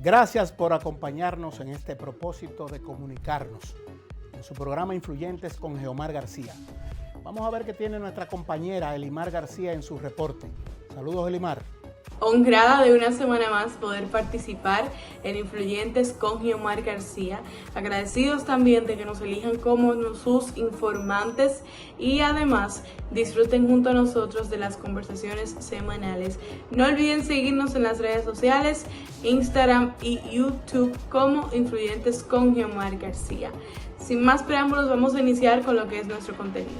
Gracias por acompañarnos en este propósito de comunicarnos en su programa Influyentes con Geomar García. Vamos a ver qué tiene nuestra compañera Elimar García en su reporte. Saludos, Elimar. Honrada de una semana más poder participar en Influyentes con Geomar García. Agradecidos también de que nos elijan como sus informantes y además disfruten junto a nosotros de las conversaciones semanales. No olviden seguirnos en las redes sociales, Instagram y YouTube como Influyentes con Geomar García. Sin más preámbulos, vamos a iniciar con lo que es nuestro contenido.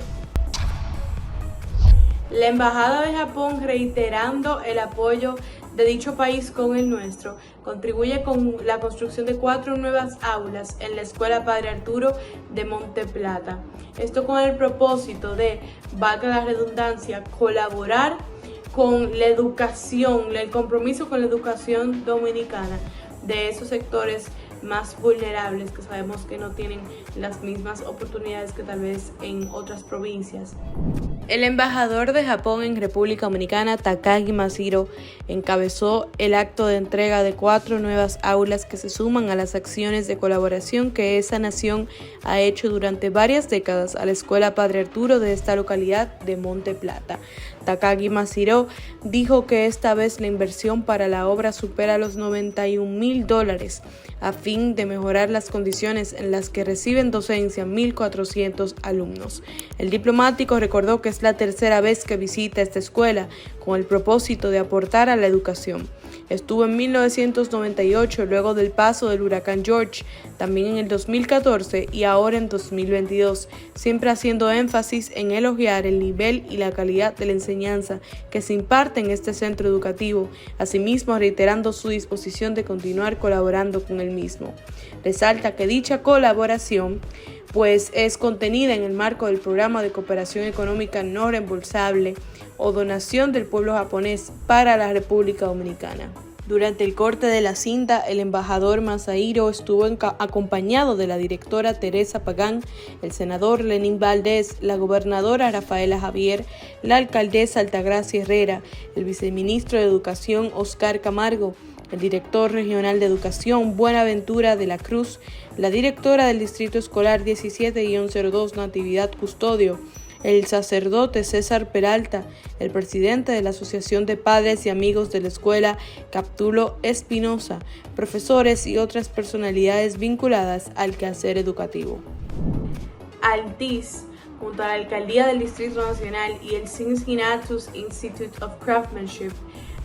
La Embajada de Japón, reiterando el apoyo de dicho país con el nuestro, contribuye con la construcción de 4 nuevas aulas en la Escuela Padre Arturo de Monte Plata. Esto con el propósito de, valga la redundancia, colaborar con la educación, el compromiso con la educación dominicana de esos sectores más vulnerables que sabemos que no tienen las mismas oportunidades que tal vez en otras provincias. El embajador de Japón en República Dominicana, Takagi Mashiro, encabezó el acto de entrega de 4 nuevas aulas que se suman a las acciones de colaboración que esa nación ha hecho durante varias décadas a la Escuela Padre Arturo de esta localidad de Monte Plata. Takagi Mashiro dijo que esta vez la inversión para la obra supera los $91,000 a fin de mejorar las condiciones en las que reciben docencia 1,400 alumnos. El diplomático recordó que es la tercera vez que visita esta escuela con el propósito de aportar a la educación. Estuvo en 1998 luego del paso del huracán George, también en el 2014 y ahora en 2022, siempre haciendo énfasis en elogiar el nivel y la calidad de la enseñanza que se imparte en este centro educativo, asimismo reiterando su disposición de continuar colaborando con el mismo. Resalta que dicha colaboración es contenida en el marco del Programa de Cooperación Económica No Reembolsable o Donación del Pueblo Japonés para la República Dominicana. Durante el corte de la cinta, el embajador Mashiro estuvo acompañado de la directora Teresa Pagán, el senador Lenín Valdés, la gobernadora Rafaela Javier, la alcaldesa Altagracia Herrera, el viceministro de Educación Oscar Camargo, el director regional de Educación Buenaventura de la Cruz, la directora del Distrito Escolar 17-02 Natividad Custodio, el sacerdote César Peralta, el presidente de la Asociación de Padres y Amigos de la Escuela Captulo Espinosa, profesores y otras personalidades vinculadas al quehacer educativo. Altiz, junto a la Alcaldía del Distrito Nacional y el Cincinnatus Institute of Craftsmanship,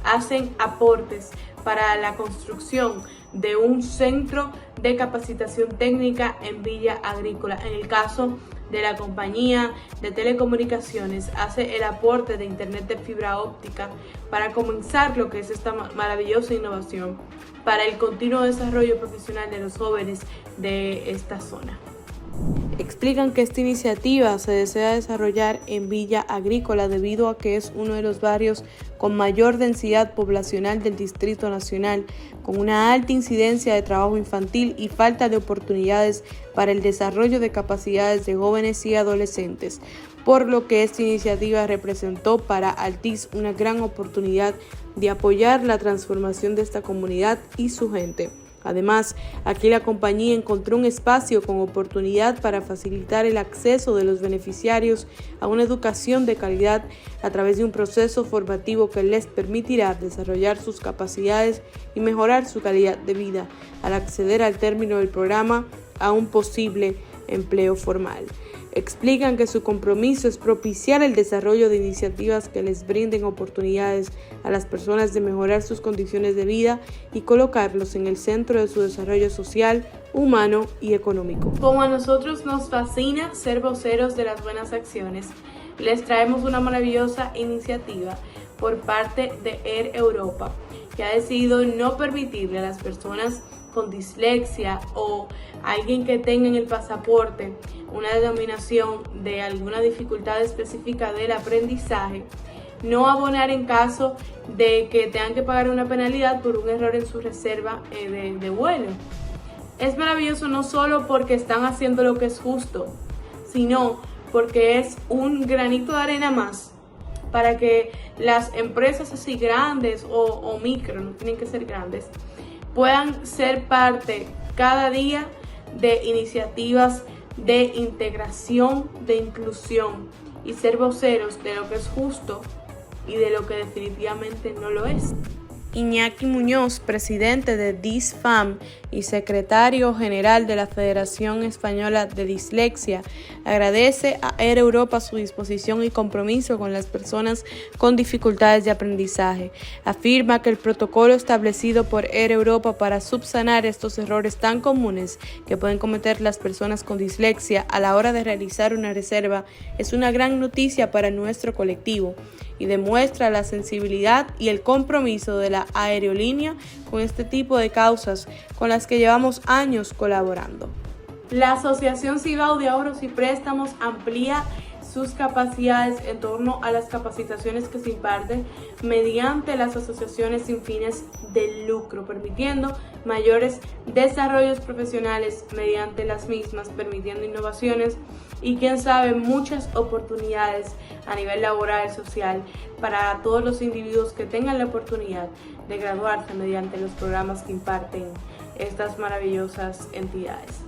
hacen aportes para la construcción de un centro de capacitación técnica en Villa Agrícola. En el caso de la compañía de telecomunicaciones, hace el aporte de internet de fibra óptica para comenzar lo que es esta maravillosa innovación para el continuo desarrollo profesional de los jóvenes de esta zona. Explican que esta iniciativa se desea desarrollar en Villa Agrícola debido a que es uno de los barrios con mayor densidad poblacional del Distrito Nacional, con una alta incidencia de trabajo infantil y falta de oportunidades para el desarrollo de capacidades de jóvenes y adolescentes, por lo que esta iniciativa representó para Altiz una gran oportunidad de apoyar la transformación de esta comunidad y su gente. Además, aquí la compañía encontró un espacio con oportunidad para facilitar el acceso de los beneficiarios a una educación de calidad a través de un proceso formativo que les permitirá desarrollar sus capacidades y mejorar su calidad de vida al acceder al término del programa a un posible empleo formal. Explican que su compromiso es propiciar el desarrollo de iniciativas que les brinden oportunidades a las personas de mejorar sus condiciones de vida y colocarlos en el centro de su desarrollo social, humano y económico. Como a nosotros nos fascina ser voceros de las buenas acciones, les traemos una maravillosa iniciativa por parte de Air Europa, que ha decidido no permitirle a las personas con dislexia o alguien que tenga en el pasaporte una denominación de alguna dificultad específica del aprendizaje, no abonar en caso de que tengan que pagar una penalidad por un error en su reserva de vuelo. Es maravilloso no solo porque están haciendo lo que es justo, sino porque es un granito de arena más para que las empresas así grandes o micro, no tienen que ser grandes, puedan ser parte cada día de iniciativas de integración, de inclusión y ser voceros de lo que es justo y de lo que definitivamente no lo es. Iñaki Muñoz, presidente de DISFAM y secretario general de la Federación Española de Dislexia, agradece a Air Europa su disposición y compromiso con las personas con dificultades de aprendizaje. Afirma que el protocolo establecido por Air Europa para subsanar estos errores tan comunes que pueden cometer las personas con dislexia a la hora de realizar una reserva es una gran noticia para nuestro colectivo y demuestra la sensibilidad y el compromiso de la aerolínea con este tipo de causas con las que llevamos años colaborando. La Asociación Cibao de Ahorros y Préstamos amplía sus capacidades en torno a las capacitaciones que se imparten mediante las asociaciones sin fines de lucro, permitiendo mayores desarrollos profesionales mediante las mismas, permitiendo innovaciones y quién sabe muchas oportunidades a nivel laboral y social para todos los individuos que tengan la oportunidad de graduarse mediante los programas que imparten estas maravillosas entidades.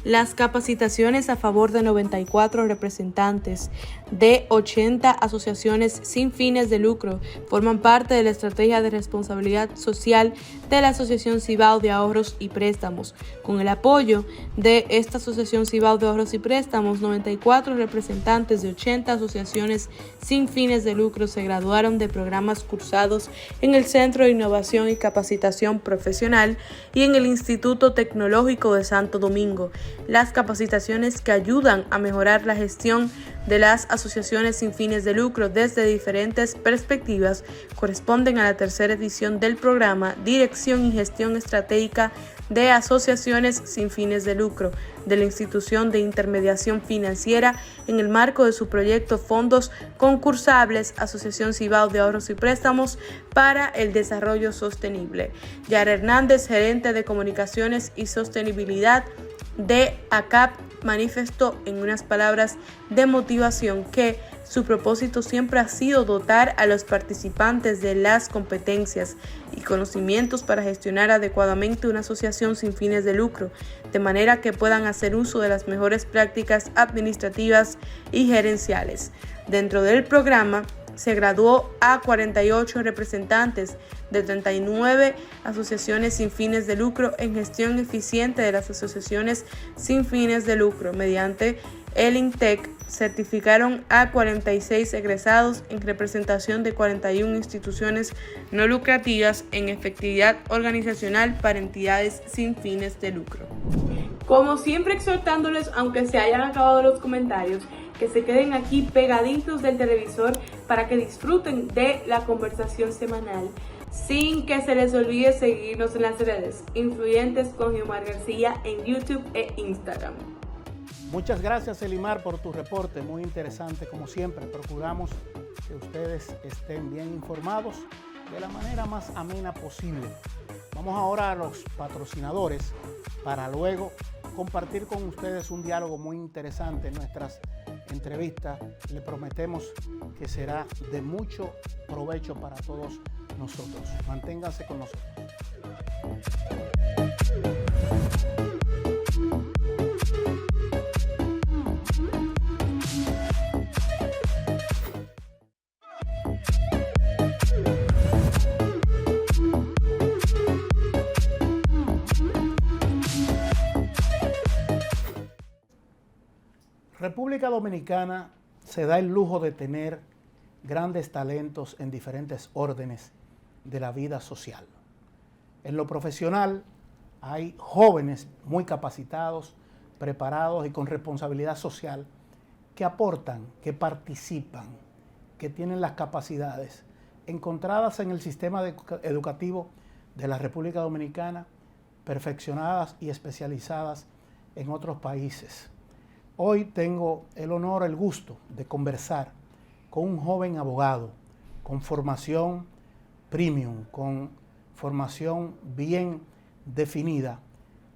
Las capacitaciones a favor de 94 representantes de 80 asociaciones sin fines de lucro forman parte de la estrategia de responsabilidad social de la Asociación Cibao de Ahorros y Préstamos. Con el apoyo de esta Asociación Cibao de Ahorros y Préstamos, 94 representantes de 80 asociaciones sin fines de lucro se graduaron de programas cursados en el Centro de Innovación y Capacitación Profesional y en el Instituto Tecnológico de Santo Domingo. Las capacitaciones que ayudan a mejorar la gestión de las asociaciones sin fines de lucro desde diferentes perspectivas corresponden a la tercera edición del programa Dirección y Gestión Estratégica de Asociaciones sin fines de lucro de la Institución de Intermediación Financiera en el marco de su proyecto Fondos Concursables Asociación Cibao de Ahorros y Préstamos para el Desarrollo Sostenible. Yara Hernández, gerente de Comunicaciones y Sostenibilidad de ACAP, manifestó en unas palabras de motivación que su propósito siempre ha sido dotar a los participantes de las competencias y conocimientos para gestionar adecuadamente una asociación sin fines de lucro, de manera que puedan hacer uso de las mejores prácticas administrativas y gerenciales. Dentro del programa se graduó a 48 representantes de 39 asociaciones sin fines de lucro en gestión eficiente de las asociaciones sin fines de lucro. Mediante el INTEC certificaron a 46 egresados en representación de 41 instituciones no lucrativas en efectividad organizacional para entidades sin fines de lucro. Como siempre, exhortándoles, aunque se hayan acabado los comentarios, que se queden aquí pegaditos del televisor para que disfruten de la conversación semanal, sin que se les olvide seguirnos en las redes Influyentes con Geomar García en YouTube e Instagram. Muchas gracias, Elimar, por tu reporte, muy interesante como siempre. Procuramos que ustedes estén bien informados de la manera más amena posible. Vamos ahora a los patrocinadores para luego compartir con ustedes un diálogo muy interesante en nuestras entrevistas. Le prometemos que será de mucho provecho para todos nosotros. Manténganse con nosotros. República Dominicana se da el lujo de tener grandes talentos en diferentes órdenes de la vida social. En lo profesional hay jóvenes muy capacitados, preparados y con responsabilidad social que aportan, que participan, que tienen las capacidades encontradas en el sistema educativo de la República Dominicana, perfeccionadas y especializadas en otros países. Hoy tengo el honor, el gusto de conversar con un joven abogado con formación premium, con formación bien definida,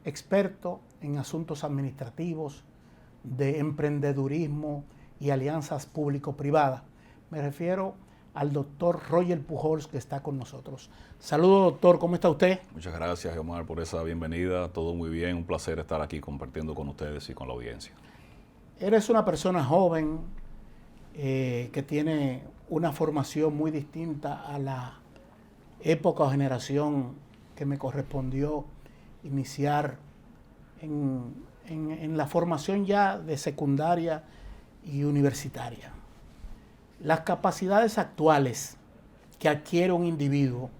experto en asuntos administrativos, de emprendedurismo y alianzas público-privadas. Me refiero al doctor Roger Pujols, que está con nosotros. Saludos, doctor, ¿cómo está usted? Muchas gracias, Omar, por esa bienvenida. Todo muy bien, un placer estar aquí compartiendo con ustedes y con la audiencia. Eres una persona joven que tiene una formación muy distinta a la época o generación que me correspondió iniciar en la formación ya de secundaria y universitaria. Las capacidades actuales que adquiere un individuo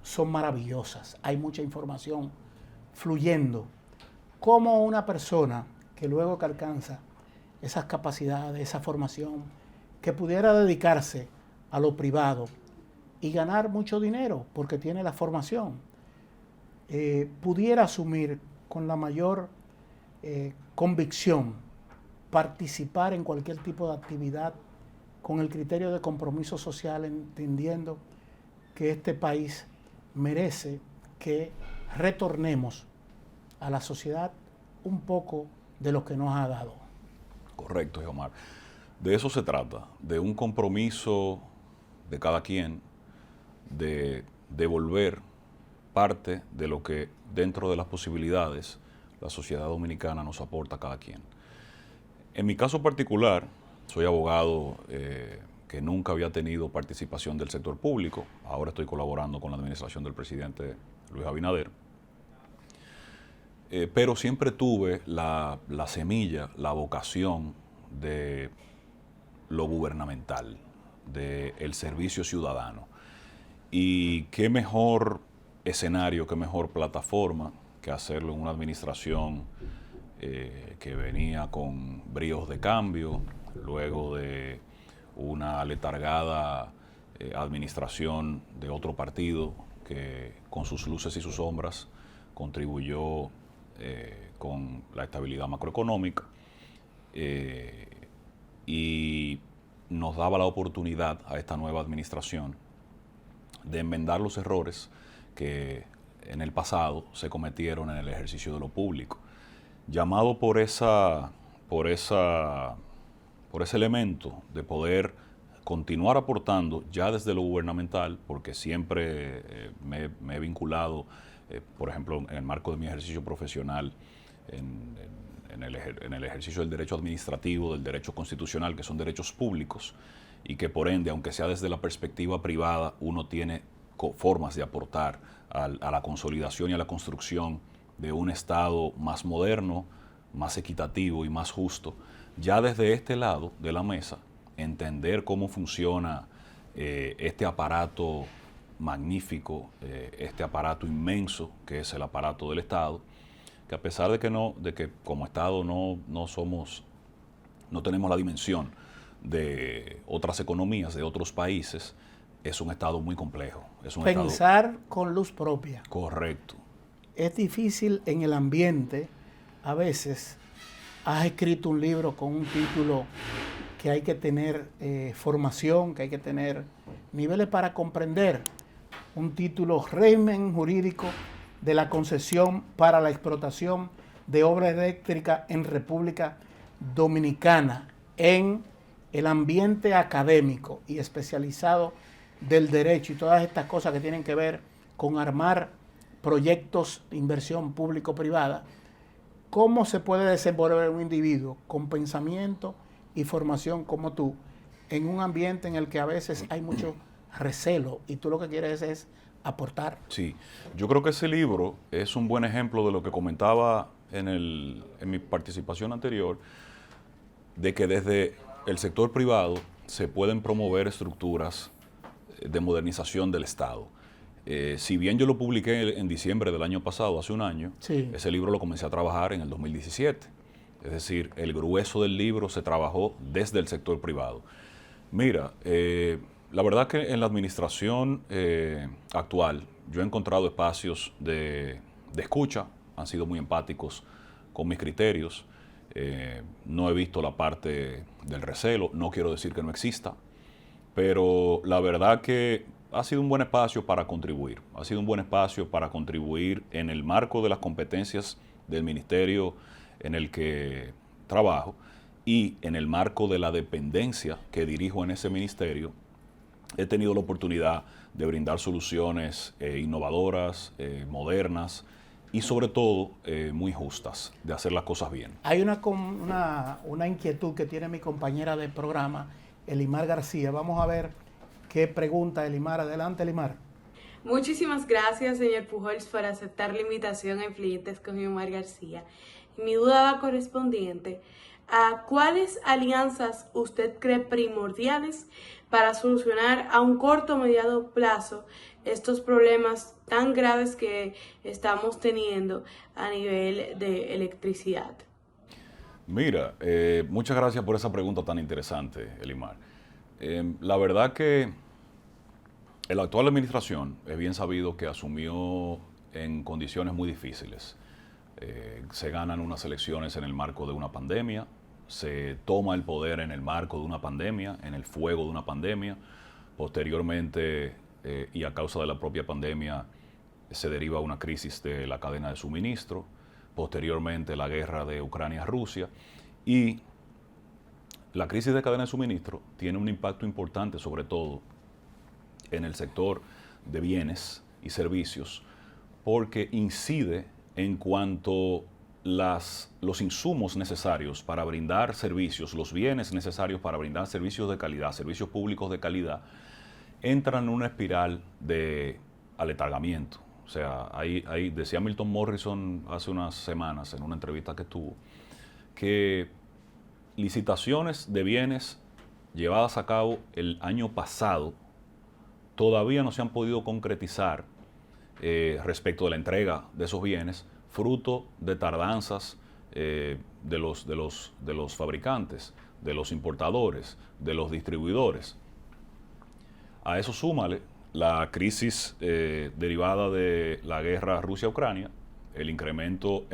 son maravillosas. Hay mucha información fluyendo. ¿Cómo una persona que luego que alcanza esas capacidades, esa formación, que pudiera dedicarse a lo privado y ganar mucho dinero porque tiene la formación, pudiera asumir con la mayor convicción participar en cualquier tipo de actividad con el criterio de compromiso social, entendiendo que este país merece que retornemos a la sociedad un poco de lo que nos ha dado? Correcto, Omar. De eso se trata, de un compromiso de cada quien, de devolver parte de lo que dentro de las posibilidades la sociedad dominicana nos aporta a cada quien. En mi caso particular, soy abogado que nunca había tenido participación del sector público. Ahora estoy colaborando con la administración del presidente Luis Abinader. Pero siempre tuve la semilla, la vocación de lo gubernamental, del servicio ciudadano. Y qué mejor escenario, qué mejor plataforma que hacerlo en una administración que venía con bríos de cambio, luego de una letargada administración de otro partido que con sus luces y sus sombras contribuyó con la estabilidad macroeconómica y nos daba la oportunidad a esta nueva administración de enmendar los errores que en el pasado se cometieron en el ejercicio de lo público. Llamado por ese elemento de poder continuar aportando ya desde lo gubernamental, porque siempre me he vinculado, por ejemplo, en el marco de mi ejercicio profesional, en el ejercicio del derecho administrativo, del derecho constitucional, que son derechos públicos, y que por ende, aunque sea desde la perspectiva privada, uno tiene formas de aportar a la consolidación y a la construcción de un Estado más moderno, más equitativo y más justo. Ya desde este lado de la mesa, entender cómo funciona este aparato magnífico, este aparato inmenso que es el aparato del Estado, que a pesar de que como Estado no tenemos la dimensión de otras economías, de otros países, es un Estado muy complejo. Pensar con luz propia. Correcto. Es difícil en el ambiente, a veces. Has escrito un libro con un título que hay que tener formación, que hay que tener niveles para comprender. Un título: Régimen jurídico de la concesión para la explotación de obra eléctrica en República Dominicana, en el ambiente académico y especializado del derecho y todas estas cosas que tienen que ver con armar proyectos de inversión público-privada. ¿Cómo se puede desenvolver un individuo con pensamiento y formación como tú en un ambiente en el que a veces hay mucho recelo y tú lo que quieres es aportar? Sí, yo creo que ese libro es un buen ejemplo de lo que comentaba en mi participación anterior, de que desde el sector privado se pueden promover estructuras de modernización del Estado. Si bien yo lo publiqué en diciembre del año pasado, hace un año, sí, ese libro lo comencé a trabajar en el 2017. Es decir, el grueso del libro se trabajó desde el sector privado. Mira, la verdad que en la administración actual yo he encontrado espacios de escucha, han sido muy empáticos con mis criterios. No he visto la parte del recelo, no quiero decir que no exista, pero la verdad que ha sido un buen espacio para contribuir. Ha sido un buen espacio para contribuir en el marco de las competencias del ministerio en el que trabajo y en el marco de la dependencia que dirijo en ese ministerio, he tenido la oportunidad de brindar soluciones innovadoras, modernas y sobre todo muy justas, de hacer las cosas bien. Hay una inquietud que tiene mi compañera de programa, Elimar García. Vamos a ver qué pregunta Elimar. Adelante, Elimar. Muchísimas gracias, señor Pujols, por aceptar la invitación a Influyentes con Geomar García. Mi duda va correspondiente a cuáles alianzas usted cree primordiales para solucionar a un corto o mediano plazo estos problemas tan graves que estamos teniendo a nivel de electricidad. Mira, muchas gracias por esa pregunta tan interesante, Elimar. La verdad que la actual administración es bien sabido que asumió en condiciones muy difíciles. Se ganan unas elecciones en el marco de una pandemia, se toma el poder en el marco de una pandemia, en el fuego de una pandemia. Posteriormente, y a causa de la propia pandemia, se deriva una crisis de la cadena de suministro. Posteriormente, la guerra de Ucrania-Rusia. Y la crisis de cadena de suministro tiene un impacto importante, sobre todo en el sector de bienes y servicios, porque incide en cuanto los insumos necesarios para brindar servicios, los bienes necesarios para brindar servicios de calidad, servicios públicos de calidad, entran en una espiral de aletargamiento. O sea, decía Milton Morrison hace unas semanas en una entrevista que tuvo, que licitaciones de bienes llevadas a cabo el año pasado todavía no se han podido concretizar respecto de la entrega de esos bienes, fruto de tardanzas de los fabricantes, de los importadores, de los distribuidores. A eso súmale la crisis derivada de la guerra Rusia-Ucrania, el incremento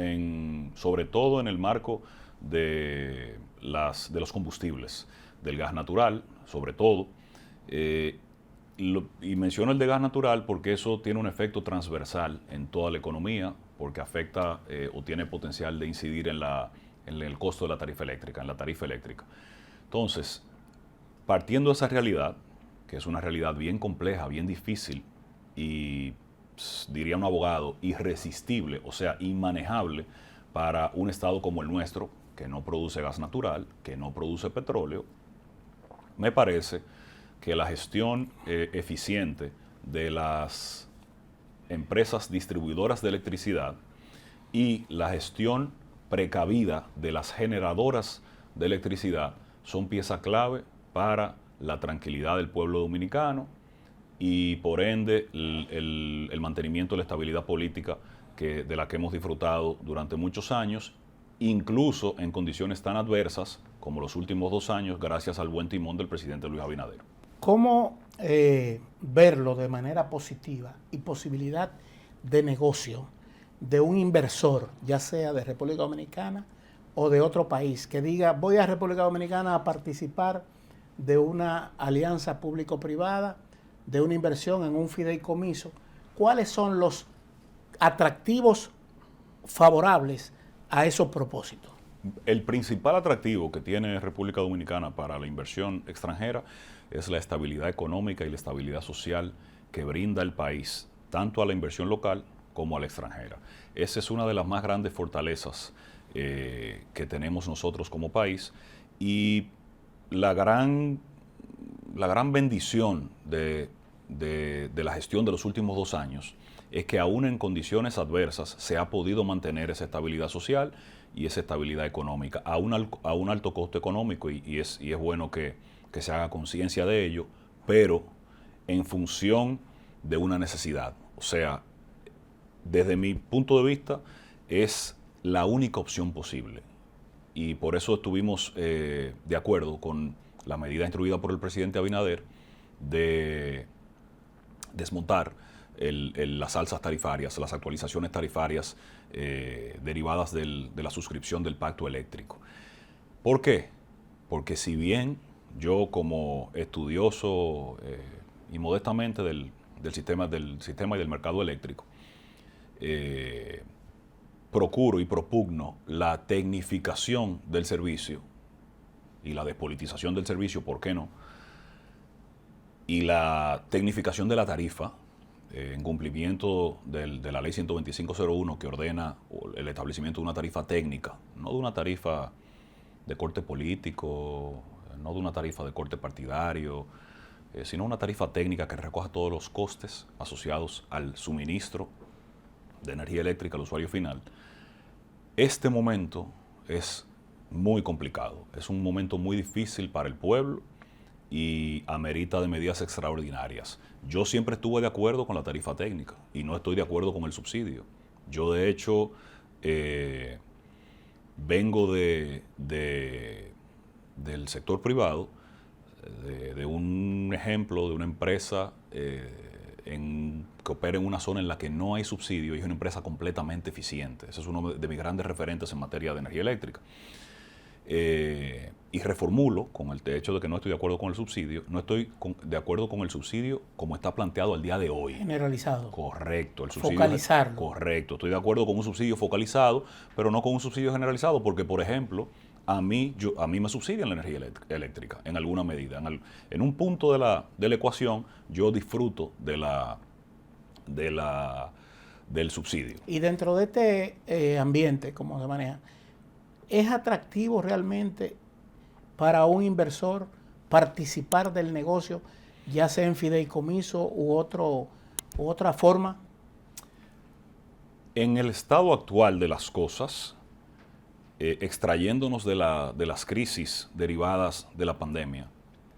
sobre todo en el marco de los combustibles, del gas natural, sobre todo. Y menciono el de gas natural porque eso tiene un efecto transversal en toda la economía, porque afecta o tiene potencial de incidir en el costo de la tarifa eléctrica, en la tarifa eléctrica. Entonces, partiendo de esa realidad, que es una realidad bien compleja, bien difícil y, diría un abogado, irresistible, o sea, inmanejable para un estado como el nuestro, que no produce gas natural, que no produce petróleo, me parece que la gestión eficiente de las empresas distribuidoras de electricidad y la gestión precavida de las generadoras de electricidad son pieza clave para la tranquilidad del pueblo dominicano y por ende el mantenimiento de la estabilidad política de la que hemos disfrutado durante muchos años, incluso en condiciones tan adversas como los últimos 2 años, gracias al buen timón del presidente Luis Abinader. ¿Cómo verlo de manera positiva y posibilidad de negocio de un inversor, ya sea de República Dominicana o de otro país, que diga voy a República Dominicana a participar de una alianza público-privada, de una inversión en un fideicomiso? ¿Cuáles son los atractivos favorables a esos propósitos? El principal atractivo que tiene República Dominicana para la inversión extranjera es la estabilidad económica y la estabilidad social que brinda el país, tanto a la inversión local como a la extranjera. Esa es una de las más grandes fortalezas que tenemos nosotros como país, y la gran bendición de la gestión de los últimos 2 años es que aún en condiciones adversas se ha podido mantener esa estabilidad social y esa estabilidad económica a un alto costo económico, y es bueno que se haga conciencia de ello, pero en función de una necesidad. O sea, desde mi punto de vista, es la única opción posible. Y por eso estuvimos de acuerdo con la medida instruida por el presidente Abinader de desmontar las alzas tarifarias, las actualizaciones tarifarias derivadas de la suscripción del pacto eléctrico. ¿Por qué? Porque si bien yo, como estudioso y modestamente del sistema y del mercado eléctrico, procuro y propugno la tecnificación del servicio y la despolitización del servicio, ¿por qué no? y la tecnificación de la tarifa, en cumplimiento de la ley 125.01 que ordena el establecimiento de una tarifa técnica, no de una tarifa de corte político, no de una tarifa de corte partidario, sino una tarifa técnica que recoja todos los costes asociados al suministro de energía eléctrica al usuario final. Este momento es muy complicado, es un momento muy difícil para el pueblo y amerita de medidas extraordinarias. Yo siempre estuve de acuerdo con la tarifa técnica y no estoy de acuerdo con el subsidio. Yo, de hecho, vengo del sector privado, de un ejemplo de una empresa que opera en una zona en la que no hay subsidio y es una empresa completamente eficiente. Ese es uno de mis grandes referentes en materia de energía eléctrica. Y reformulo con el hecho de que no estoy de acuerdo con el subsidio. No estoy de acuerdo con el subsidio como está planteado al día de hoy. Generalizado. Correcto. El subsidio, focalizarlo. Correcto. Estoy de acuerdo con un subsidio focalizado, pero no con un subsidio generalizado, porque, por ejemplo, a mí me subsidian la energía eléctrica en alguna medida. En un punto de la ecuación yo disfruto del subsidio. Y dentro de este ambiente, como se maneja, ¿es atractivo realmente para un inversor participar del negocio, ya sea en fideicomiso u otra forma? En el estado actual de las cosas, extrayéndonos de las crisis derivadas de la pandemia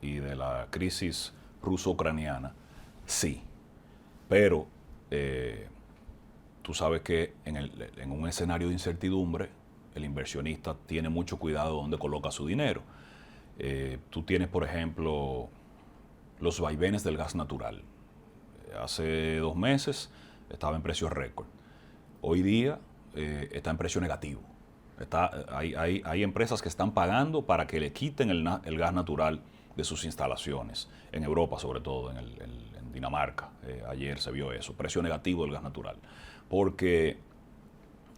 y de la crisis ruso-ucraniana, sí. Pero tú sabes que en un escenario de incertidumbre, el inversionista tiene mucho cuidado de dónde coloca su dinero. Tú tienes, por ejemplo, los vaivenes del gas natural. Hace 2 meses estaba en precio récord. Hoy día está en precio negativo. Hay empresas que están pagando para que le quiten el gas natural de sus instalaciones. En Europa, sobre todo, en Dinamarca. Ayer se vio eso, precio negativo del gas natural. Porque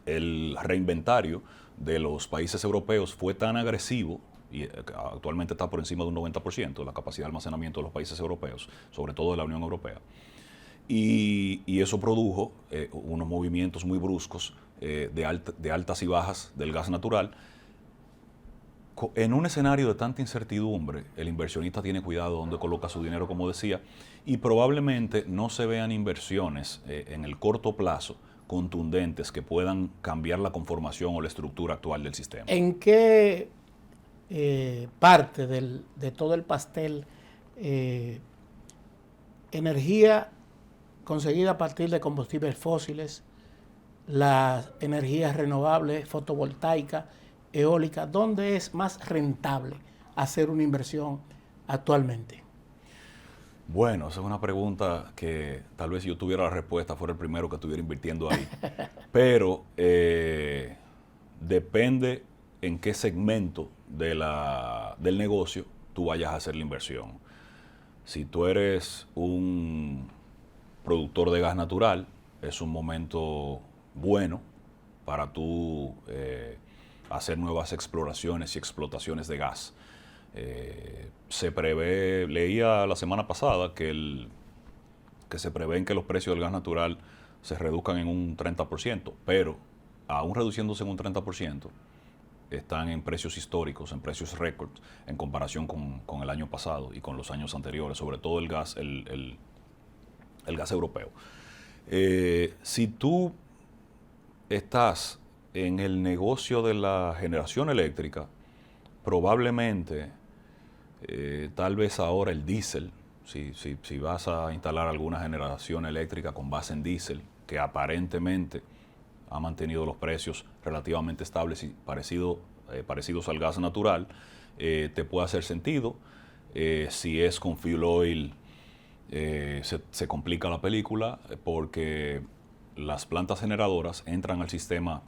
el reinventario de los países europeos fue tan agresivo, y actualmente está por encima de un 90% de la capacidad de almacenamiento de los países europeos, sobre todo de la Unión Europea. Y eso produjo unos movimientos muy bruscos de altas y bajas del gas natural. En un escenario de tanta incertidumbre, el inversionista tiene cuidado de dónde coloca su dinero, como decía, y probablemente no se vean inversiones en el corto plazo contundentes que puedan cambiar la conformación o la estructura actual del sistema. ¿En qué parte de todo el pastel energía conseguida a partir de combustibles fósiles, las energías renovables, fotovoltaica, eólica, dónde es más rentable hacer una inversión actualmente? Bueno, esa es una pregunta que tal vez si yo tuviera la respuesta fuera el primero que estuviera invirtiendo ahí. Pero depende en qué segmento del negocio tú vayas a hacer la inversión. Si tú eres un productor de gas natural, es un momento bueno para tú hacer nuevas exploraciones y explotaciones de gas. Se prevé, leía la semana pasada que se prevén que los precios del gas natural se reduzcan en un 30%, pero aún reduciéndose en un 30%, están en precios históricos, en precios récord, en comparación con el año pasado y con los años anteriores, sobre todo el gas europeo. Si tú estás en el negocio de la generación eléctrica, probablemente, tal vez ahora el diésel, si vas a instalar alguna generación eléctrica con base en diésel, que aparentemente ha mantenido los precios relativamente estables y parecidos al gas natural, te puede hacer sentido. Si es con fuel oil, se complica la película porque las plantas generadoras entran al sistema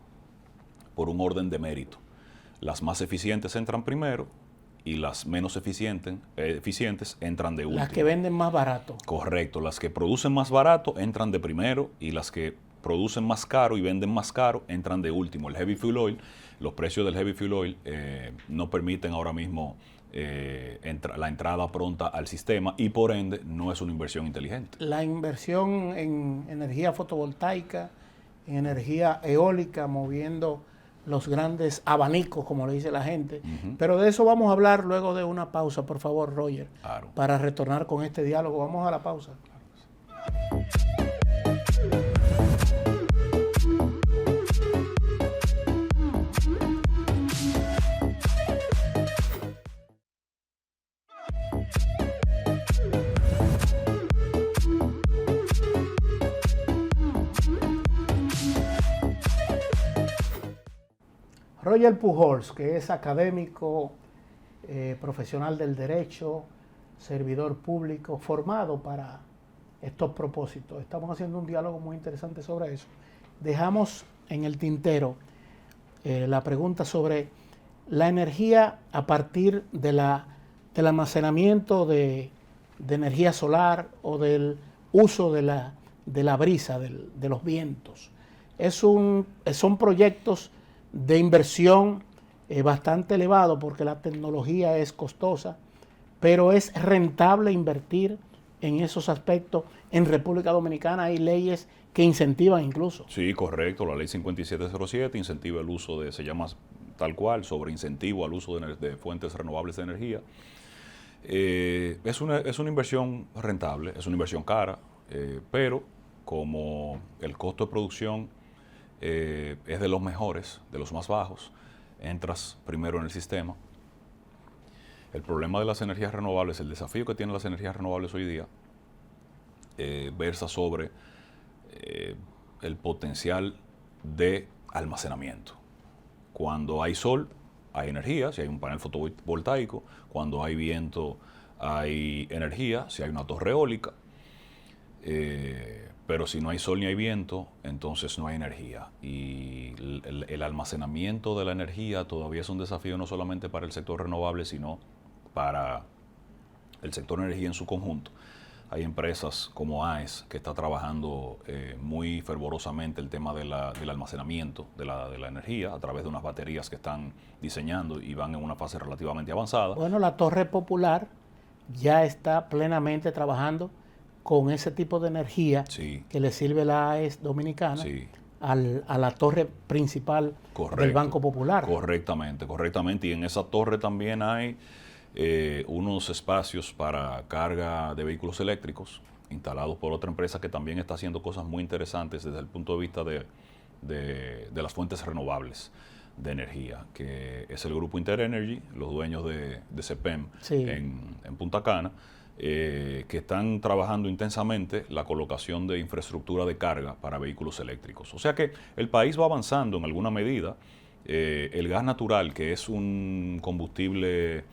por un orden de mérito. Las más eficientes entran primero y las menos eficientes entran de último. Las que venden más barato. Correcto, las que producen más barato entran de primero y las que producen más caro y venden más caro entran de último. El heavy fuel oil, los precios del heavy fuel oil no permiten ahora mismo la entrada pronta al sistema y por ende no es una inversión inteligente. La inversión en energía fotovoltaica, en energía eólica, moviendo los grandes abanicos, como le dice la gente. Pero de eso vamos a hablar luego de una pausa, por favor, Roger, para retornar con este diálogo. Vamos a la pausa. Roger Pujols, que es académico, profesional del derecho, servidor público, formado para estos propósitos. Estamos haciendo un diálogo muy interesante sobre eso. Dejamos en el tintero la pregunta sobre la energía a partir del almacenamiento de energía solar o del uso de la brisa, de los vientos. Son proyectos de inversión bastante elevado porque la tecnología es costosa, pero es rentable invertir en esos aspectos. En República Dominicana hay leyes que incentivan incluso. Sí, correcto. La ley 5707 incentiva el uso se llama tal cual, sobre incentivo al uso de fuentes renovables de energía. Es una inversión rentable, es una inversión cara, pero como el costo de producción es de los mejores, de los más bajos, entras primero en el sistema. El problema de las energías renovables, el desafío que tienen las energías renovables hoy día, versa sobre el potencial de almacenamiento. Cuando hay sol, hay energía, si hay un panel fotovoltaico. Cuando hay viento, hay energía, si hay una torre eólica. Pero si no hay sol ni hay viento, entonces no hay energía. Y el almacenamiento de la energía todavía es un desafío no solamente para el sector renovable, sino para el sector energía en su conjunto. Hay empresas como AES que está trabajando muy fervorosamente el tema del almacenamiento de la energía a través de unas baterías que están diseñando y van en una fase relativamente avanzada. Bueno, la Torre Popular ya está plenamente trabajando con ese tipo de energía que le sirve la AES dominicana a la torre principal del Banco Popular. Correctamente. Y en esa torre también hay unos espacios para carga de vehículos eléctricos instalados por otra empresa que también está haciendo cosas muy interesantes desde el punto de vista de las fuentes renovables de energía, que es el grupo Interenergy, los dueños de CEPEM en Punta Cana, que están trabajando intensamente la colocación de infraestructura de carga para vehículos eléctricos. O sea que el país va avanzando en alguna medida. El gas natural, que es un combustible,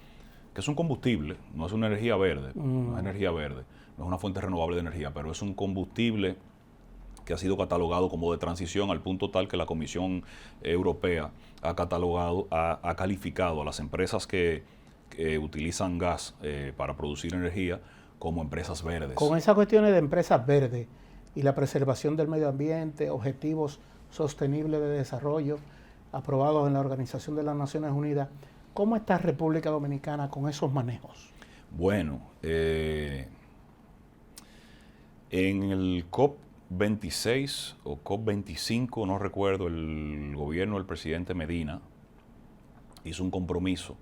no es una energía verde, no es energía verde, no es una fuente renovable de energía, pero es un combustible que ha sido catalogado como de transición al punto tal que la Comisión Europea ha calificado a las empresas que utilizan gas para producir energía como empresas verdes. Con esas cuestiones de empresas verdes y la preservación del medio ambiente, objetivos sostenibles de desarrollo aprobados en la Organización de las Naciones Unidas, ¿cómo está República Dominicana con esos manejos? Bueno, en el COP26 o COP25, no recuerdo, el gobierno del presidente Medina hizo un compromiso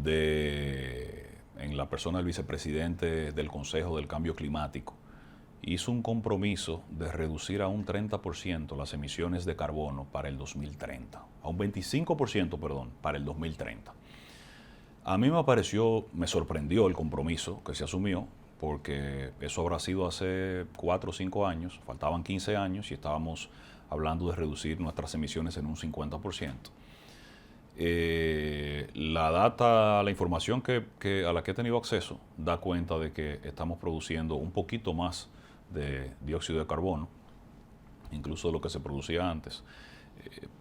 en la persona del vicepresidente del Consejo del Cambio Climático, hizo un compromiso de reducir a un 30% las emisiones de carbono para el 2030, a un 25%, perdón, para el 2030. A mí me sorprendió el compromiso que se asumió, porque eso habrá sido hace 4 o 5 años, faltaban 15 años y estábamos hablando de reducir nuestras emisiones en un 50%. La información a la que he tenido acceso da cuenta de que estamos produciendo un poquito más de dióxido de carbono, incluso de lo que se producía antes.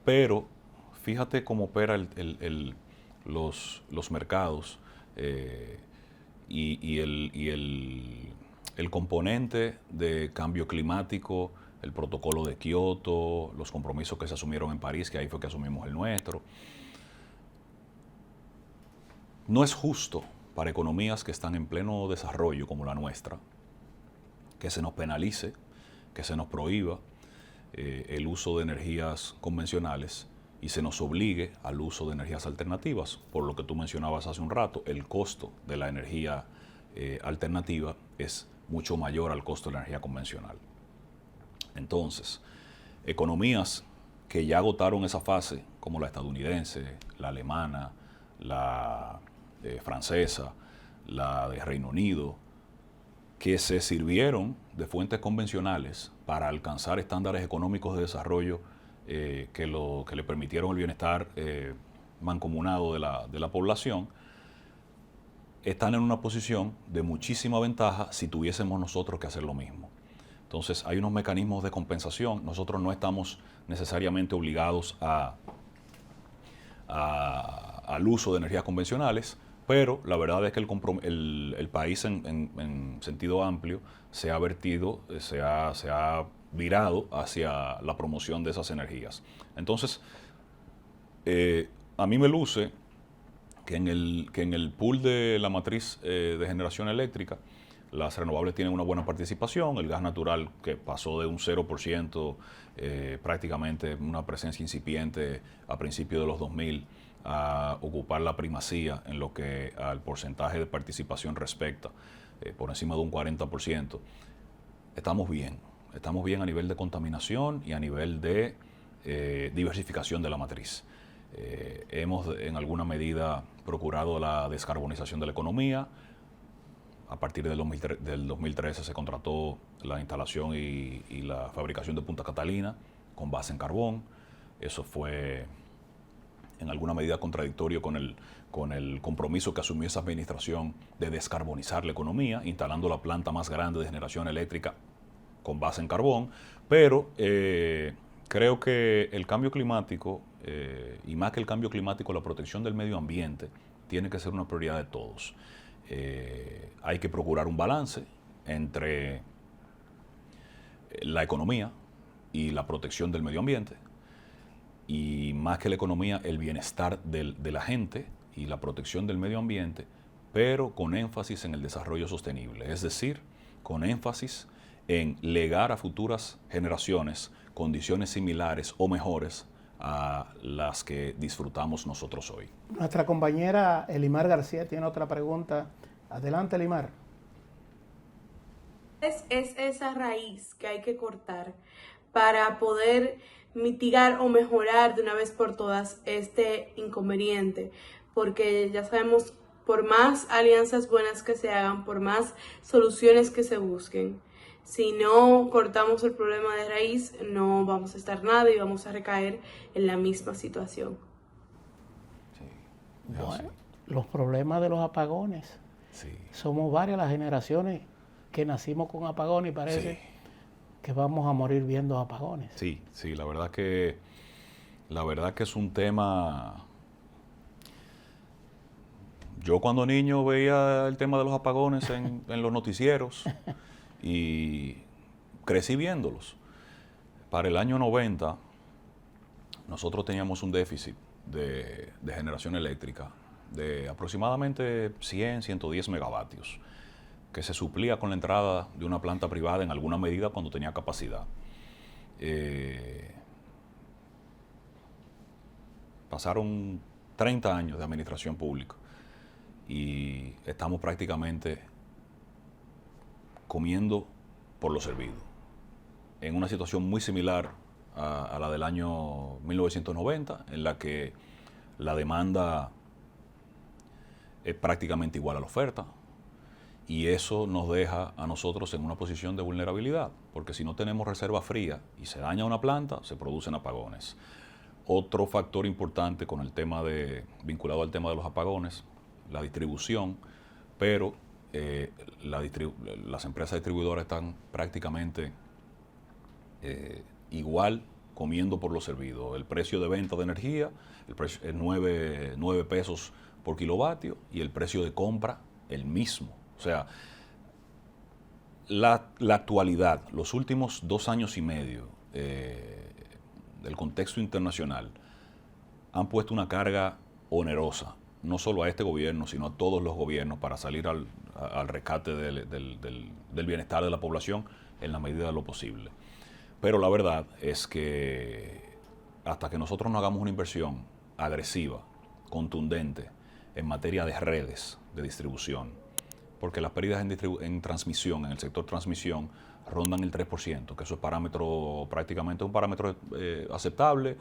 Pero fíjate cómo opera los mercados y el componente de cambio climático, el protocolo de Kioto, los compromisos que se asumieron en París, que ahí fue que asumimos el nuestro. No es justo para economías que están en pleno desarrollo como la nuestra, que se nos penalice, que se nos prohíba el uso de energías convencionales y se nos obligue al uso de energías alternativas. Por lo que tú mencionabas hace un rato, el costo de la energía alternativa es mucho mayor al costo de la energía convencional. Entonces, economías que ya agotaron esa fase, como la estadounidense, la alemana, la francesa, la de Reino Unido, que se sirvieron de fuentes convencionales para alcanzar estándares económicos de desarrollo que le permitieron el bienestar mancomunado de la población, están en una posición de muchísima ventaja si tuviésemos nosotros que hacer lo mismo. Entonces hay unos mecanismos de compensación. Nosotros no estamos necesariamente obligados al uso de energías convencionales, pero la verdad es que el país en sentido amplio se ha vertido, se ha virado hacia la promoción de esas energías. Entonces, a mí me luce que en el pool de la matriz de generación eléctrica, las renovables tienen una buena participación, el gas natural que pasó de un 0%, prácticamente una presencia incipiente a principios de los 2000, a ocupar la primacía en lo que al porcentaje de participación respecta, por encima de un 40%. Estamos bien a nivel de contaminación y a nivel de diversificación de la matriz. Hemos en alguna medida procurado la descarbonización de la economía. A partir del 2013 se contrató la instalación y la fabricación de Punta Catalina con base en carbón. Eso fue en alguna medida contradictorio con el compromiso que asumió esa administración de descarbonizar la economía, instalando la planta más grande de generación eléctrica con base en carbón. Pero creo que el cambio climático, y más que el cambio climático, la protección del medio ambiente, tiene que ser una prioridad de todos. Hay que procurar un balance entre la economía y la protección del medio ambiente, y más que la economía, el bienestar de la gente y la protección del medio ambiente, pero con énfasis en el desarrollo sostenible, es decir, con énfasis en legar a futuras generaciones condiciones similares o mejores a las que disfrutamos nosotros hoy. Nuestra compañera Elimar García tiene otra pregunta. Adelante, Elimar. Es esa raíz que hay que cortar para poder mitigar o mejorar de una vez por todas este inconveniente, porque ya sabemos, por más alianzas buenas que se hagan, por más soluciones que se busquen, si no cortamos el problema de raíz, no vamos a estar nada y vamos a recaer en la misma situación. Sí, bueno, los problemas de los apagones. Sí. Somos varias las generaciones que nacimos con apagones y parece que vamos a morir viendo apagones. Sí, la verdad que es un tema. Yo cuando niño veía el tema de los apagones en los noticieros y crecí viéndolos. Para el año 90 nosotros teníamos un déficit de generación eléctrica de aproximadamente 100, 110 megavatios, que se suplía con la entrada de una planta privada en alguna medida cuando tenía capacidad. Pasaron 30 años de administración pública y estamos prácticamente comiendo por lo servido, en una situación muy similar a la del año 1990, en la que la demanda es prácticamente igual a la oferta, y eso nos deja a nosotros en una posición de vulnerabilidad, porque si no tenemos reserva fría y se daña una planta, se producen apagones. Otro factor importante con el tema vinculado al tema de los apagones, la distribución, pero las empresas distribuidoras están prácticamente igual comiendo por lo servido. El precio de venta de energía, el precio es 9 pesos por kilovatio y el precio de compra el mismo. O sea, la actualidad, los últimos 2 años y medio del contexto internacional han puesto una carga onerosa no solo a este gobierno, sino a todos los gobiernos para salir al rescate del bienestar de la población en la medida de lo posible. Pero la verdad es que hasta que nosotros no hagamos una inversión agresiva, contundente, en materia de redes de distribución, porque las pérdidas en transmisión, en el sector transmisión, rondan el 3%, que eso es parámetro, prácticamente un parámetro aceptable,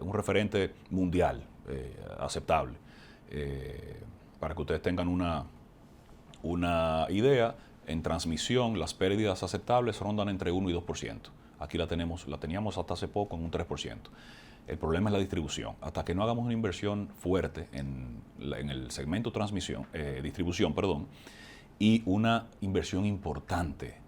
un referente mundial aceptable. Para que ustedes tengan una idea, en transmisión las pérdidas aceptables rondan entre 1 y 2%. Aquí la teníamos hasta hace poco en un 3%. El problema es la distribución. Hasta que no hagamos una inversión fuerte en el segmento distribución, y una inversión importante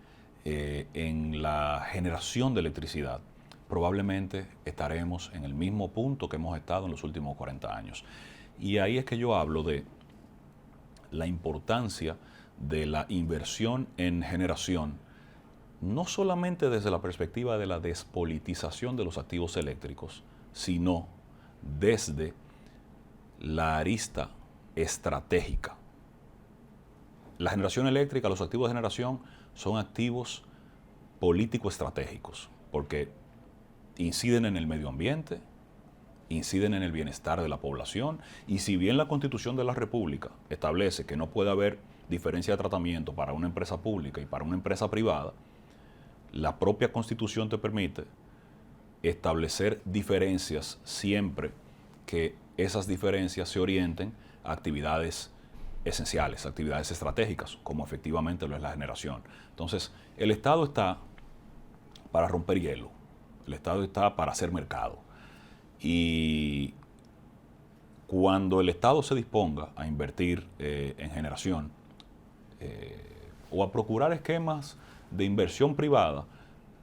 en la generación de electricidad, probablemente estaremos en el mismo punto que hemos estado en los últimos 40 años. Y ahí es que yo hablo de la importancia de la inversión en generación, no solamente desde la perspectiva de la despolitización de los activos eléctricos, sino desde la arista estratégica. La generación eléctrica, los activos de generación, son activos político-estratégicos, porque inciden en el medio ambiente, inciden en el bienestar de la población, y si bien la Constitución de la República establece que no puede haber diferencia de tratamiento para una empresa pública y para una empresa privada, la propia Constitución te permite establecer diferencias siempre que esas diferencias se orienten a actividades esenciales, actividades estratégicas, como efectivamente lo es la generación. Entonces, el Estado está para romper hielo, el Estado está para hacer mercado. Y cuando el Estado se disponga a invertir en generación o a procurar esquemas de inversión privada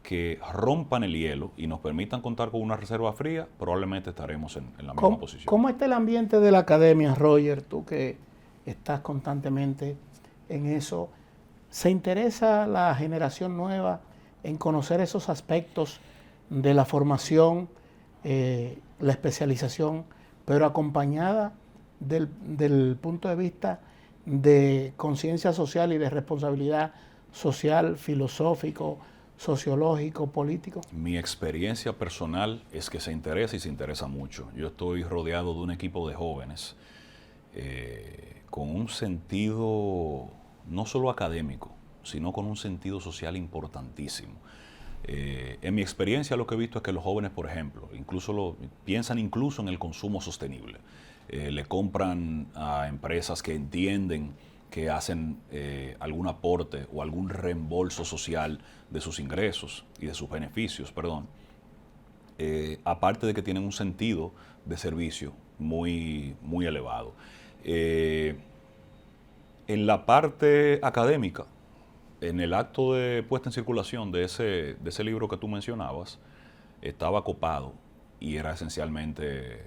que rompan el hielo y nos permitan contar con una reserva fría, probablemente estaremos en la misma posición. ¿Cómo está el ambiente de la academia, Roger? Tú que estás constantemente en eso. ¿Se interesa la generación nueva en conocer esos aspectos de la formación, la especialización, pero acompañada del punto de vista de conciencia social y de responsabilidad social, filosófico, sociológico, político? Mi experiencia personal es que se interesa y se interesa mucho. Yo estoy rodeado de un equipo de jóvenes con un sentido no solo académico, sino con un sentido social importantísimo. En mi experiencia lo que he visto es que los jóvenes, por ejemplo, piensan incluso en el consumo sostenible. Le compran a empresas que entienden que hacen algún aporte o algún reembolso social de sus ingresos y de sus beneficios, aparte de que tienen un sentido de servicio muy, muy elevado. En la parte académica, en el acto de puesta en circulación de ese libro que tú mencionabas, estaba copado y era esencialmente,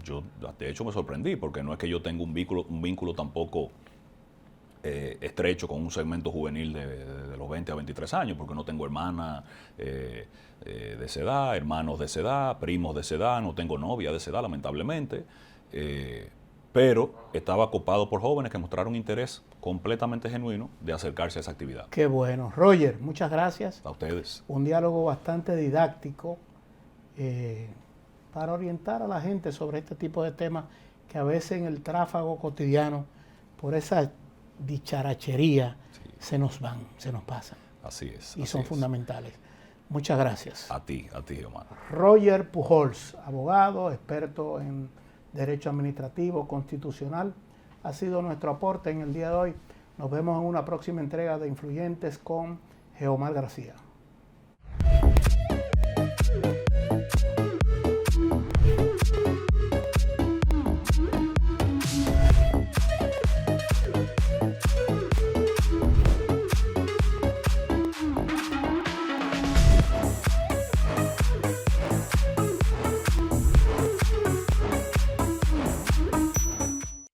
yo de hecho me sorprendí porque no es que yo tenga un vínculo tampoco estrecho con un segmento juvenil de los 20 a 23 años, porque no tengo hermana de esa edad, hermanos de esa edad, primos de esa edad, no tengo novia de esa edad, lamentablemente, pero estaba copado por jóvenes que mostraron interés completamente genuino de acercarse a esa actividad. Qué bueno. Roger, muchas gracias. A ustedes. Un diálogo bastante didáctico para orientar a la gente sobre este tipo de temas que a veces en el tráfago cotidiano, por esa dicharachería, se nos pasan. Así es. Y son fundamentales. Muchas gracias. A ti, Omar. Roger Pujols, abogado, experto en Derecho Administrativo, Constitucional, ha sido nuestro aporte en el día de hoy. Nos vemos en una próxima entrega de Influyentes con Geomar García.